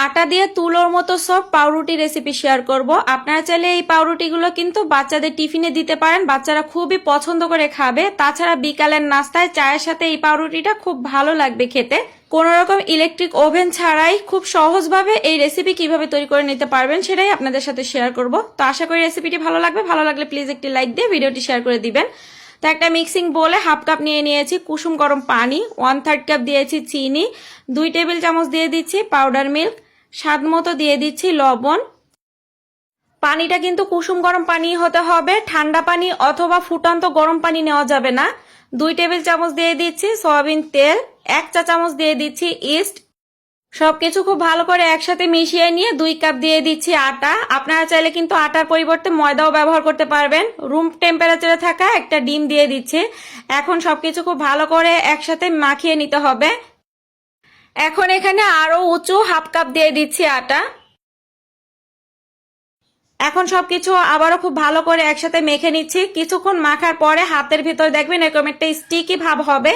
আটা দিয়ে তুলোর মতো সব পাউরুটি রেসিপি শেয়ার করব। আপনারা চাইলে এই পাউরুটিগুলো কিন্তু বাচ্চাদের টিফিনে দিতে পারেন, বাচ্চারা খুবই পছন্দ করে খাবে। তাছাড়া বিকালের নাস্তায় চায়ের সাথে এই পাউরুটিটা খুব ভালো লাগবে খেতে। কোনো রকম ইলেকট্রিক ওভেন ছাড়াই খুব সহজভাবে এই রেসিপি কিভাবে তৈরি করে নিতে পারবেন সেটাই আপনাদের সাথে শেয়ার করব। তো আশা করি রেসিপিটি ভালো লাগবে, ভালো লাগলে প্লিজ একটি লাইক দিয়ে ভিডিওটি শেয়ার করে দিবেন। তো একটা মিক্সিং বোলে হাফ কাপ নিয়ে নিয়েছি কুসুম গরম পানি, 1/3 কাপ দিয়েছি চিনি, 2 টেবিল চামচ দিয়ে দিচ্ছি পাউডার মিল্ক, স্বাদ মতো দিয়ে দিচ্ছি লবণ। পানিটা কিন্তু কুসুম গরম পানি হতে হবে, ঠান্ডা পানি অথবা ফুটন্ত গরম পানি নেওয়া যাবে না। 2 টেবিল চামচ দিয়ে দিচ্ছি সয়াবিন তেল, 1 চা চামচ দিয়ে দিচ্ছি ইস্ট। সবকিছু খুব ভালো করে একসাথে মিশিয়ে নিয়ে 2 কাপ দিয়ে দিচ্ছি আটা। আপনারা চাইলে কিন্তু আটার পরিবর্তে ময়দাও ব্যবহার করতে পারবেন। রুম টেম্পারেচারে থাকা একটা ডিম দিয়ে দিচ্ছি। এখন সবকিছু খুব ভালো করে একসাথে মাখিয়ে নিতে হবে। এখন এখানে আরো উঁচু হাফ কাপ দিয়ে দিচ্ছি আটা। এখন সবকিছু আবারও খুব ভালো করে একসাথে মেখে নিচ্ছি। কিছুক্ষণ মাখার পরে হাতের ভিতর দেখবেন এরকম একটা স্টিকি ভাব হবে।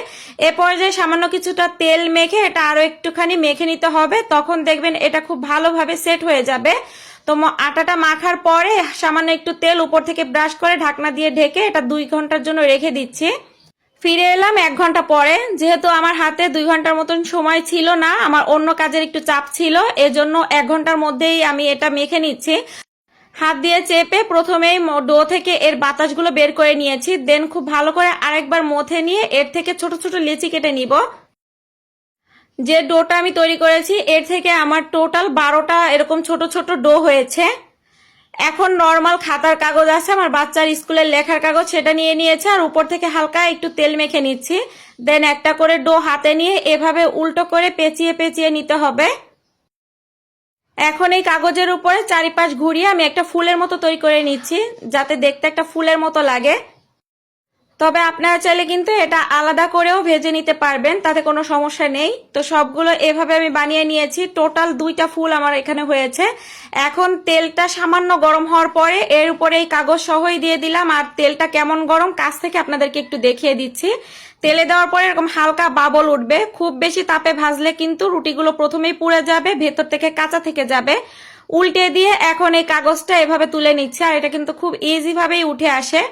এ পর্যায়ে সামান্য কিছুটা তেল মেখে এটা আরো একটুখানি মেখে নিতে হবে, তখন দেখবেন এটা খুব ভালোভাবে সেট হয়ে যাবে। তো আটাটা মাখার পরে সামান্য একটু তেল উপর থেকে ব্রাশ করে ঢাকনা দিয়ে ঢেকে এটা 2 ঘন্টার জন্য রেখে দিচ্ছি। ফিরে এলাম 1 ঘন্টা পরে। যেহেতু আমার হাতে 2 ঘন্টার মতন সময় ছিল না, আমার অন্য কাজের একটু চাপ ছিল, এজন্য 1 ঘন্টার মধ্যেই আমি এটা মেখে নিচ্ছি। হাত দিয়ে চেপে প্রথমেই ডো থেকে এর বাতাসগুলো বের করে নিয়েছি, দেন খুব ভালো করে আরেকবার মথে নিয়ে এর থেকে ছোট ছোট লেচি কেটে নিব। যে ডোটা আমি তৈরি করেছি এর থেকে আমার টোটাল 12টা এরকম ছোট ছোট ডো হয়েছে। এখন নর্মাল খাতার কাগজ আছে আমার বাচ্চার স্কুলের লেখার কাগজ, সেটা নিয়ে নিয়েছে আর উপর থেকে হালকা একটু তেল মেখে নিচ্ছি। দেন একটা করে ডো হাতে নিয়ে এভাবে উল্টো করে পেঁচিয়ে পেঁচিয়ে নিতে হবে। এখন এই কাগজের উপরে চারিপাশ ঘুরিয়ে আমি একটা ফুলের মতো তৈরি করে নিচ্ছি, যাতে দেখতে একটা ফুলের মতো লাগে। তবে আপনারা চাইলে কিন্তু এটা আলাদা করেও ভেজে নিতে পারবেন, তাতে কোনো সমস্যা নেই। তো সবগুলো এভাবে আমি বানিয়ে নিয়েছি। টোটাল 2টা ফুল আমার এখানে হয়েছে। এখন তেলটা সামান্য গরম হওয়ার পরে এর উপরে এই কাগজ সহই দিয়ে দিলাম। আর তেলটা কেমন গরম কাছ থেকে আপনাদেরকে একটু দেখিয়ে দিচ্ছি। তেলে দেওয়ার পরে এরকম হালকা বাবল উঠবে। খুব বেশি তাপে ভাজলে কিন্তু রুটিগুলো প্রথমেই পুড়ে যাবে, ভেতর থেকে কাঁচা থেকে যাবে। উল্টে দিয়ে এখন এই কাগজটা এভাবে তুলে নিচ্ছে, আর এটা কিন্তু খুব ইজি ভাবেই উঠে আসে।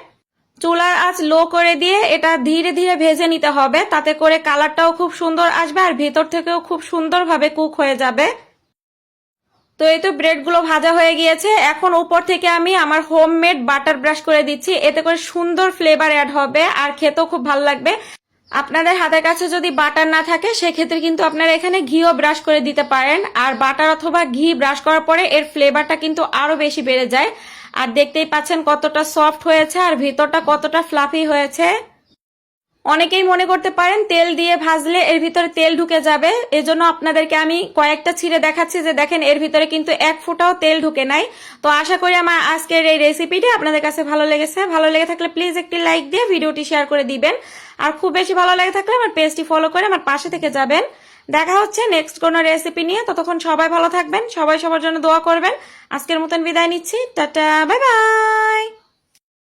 চুলার আঁচ লো করে দিয়ে এটা ধীরে ধীরে ভেজে নিতে হবে, তাতে করে কালারটাও খুব সুন্দর আসবে আর ভেতর থেকেও খুব সুন্দরভাবে কুক হয়ে যাবে। তো এই তো ব্রেডগুলো ভাজা হয়ে গিয়েছে। এখন উপর থেকে আমি আমার হোমমেড বাটার ব্রাশ করে দিচ্ছি, এতে করে সুন্দর ফ্লেভার অ্যাড হবে আর খেতেও খুব ভালো লাগবে। আপনাদের হাতের কাছে যদি বাটার না থাকে সেক্ষেত্রে কিন্তু আপনারা এখানে ঘিও ব্রাশ করে দিতে পারেন। আর বাটার অথবা ঘি ব্রাশ করার পরে এর ফ্লেভারটা কিন্তু আরো বেশি বেড়ে যায়। আর দেখতেই পাচ্ছেন কতটা সফট হয়েছে আর ভিতরটা কতটা ফ্লাফি হয়েছে। অনেকেই মনে করতে পারেন তেল দিয়ে ভাজলে এর ভিতরে তেল ঢুকে যাবে, এজন্য আপনাদেরকে আমি কয়েকটা ছিঁড়ে দেখাচ্ছি যে দেখেন এর ভিতরে কিন্তু 1 ফোঁটাও তেল ঢুকে নাই। তো আশা করি আমার আজকের এই রেসিপিটি আপনাদের কাছে ভালো লেগেছে। ভালো লেগে থাকলে প্লিজ একটি লাইক দিয়ে ভিডিওটি শেয়ার করে দিবেন। আর খুব বেশি ভালো লেগে থাকলে আমার পেজটি ফলো করে আমার পাশে থেকে যাবেন। দেখা হচ্ছে নেক্সট কোনো রেসিপি নিয়ে। ততক্ষণ সবাই ভালো থাকবেন, সবাই সবার জন্য দোয়া করবেন। আজকের মতন বিদায় নিচ্ছি, টাটা, বাই বাই।